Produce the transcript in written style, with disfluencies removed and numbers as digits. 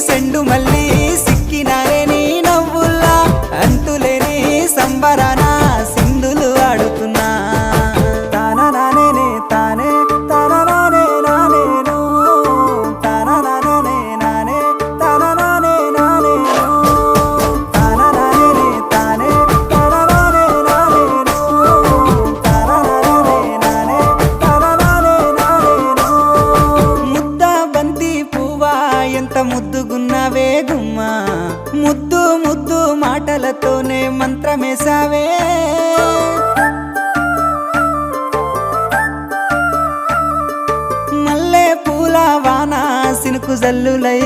సెండు మళ్ళీ సిక్కినారే నీ నవ్వుల్లా అంతులేని సంబరాన సింధులు ఆడుతున్నా తాననానే తానే తాననానే నానేను తాననానే నానే తాననానే నానేను తాననానే తానే తాననానే నానేను తాననానే నానే తాననానే నానేను ముద్ద బంతి పువ్వా ఎంత ముద్దుగున్నావే గుమ్మా ముద్దు ముద్దు మాటలతోనే మంత్రమేసావే మల్లె పూల వాన సినుకు జల్లులై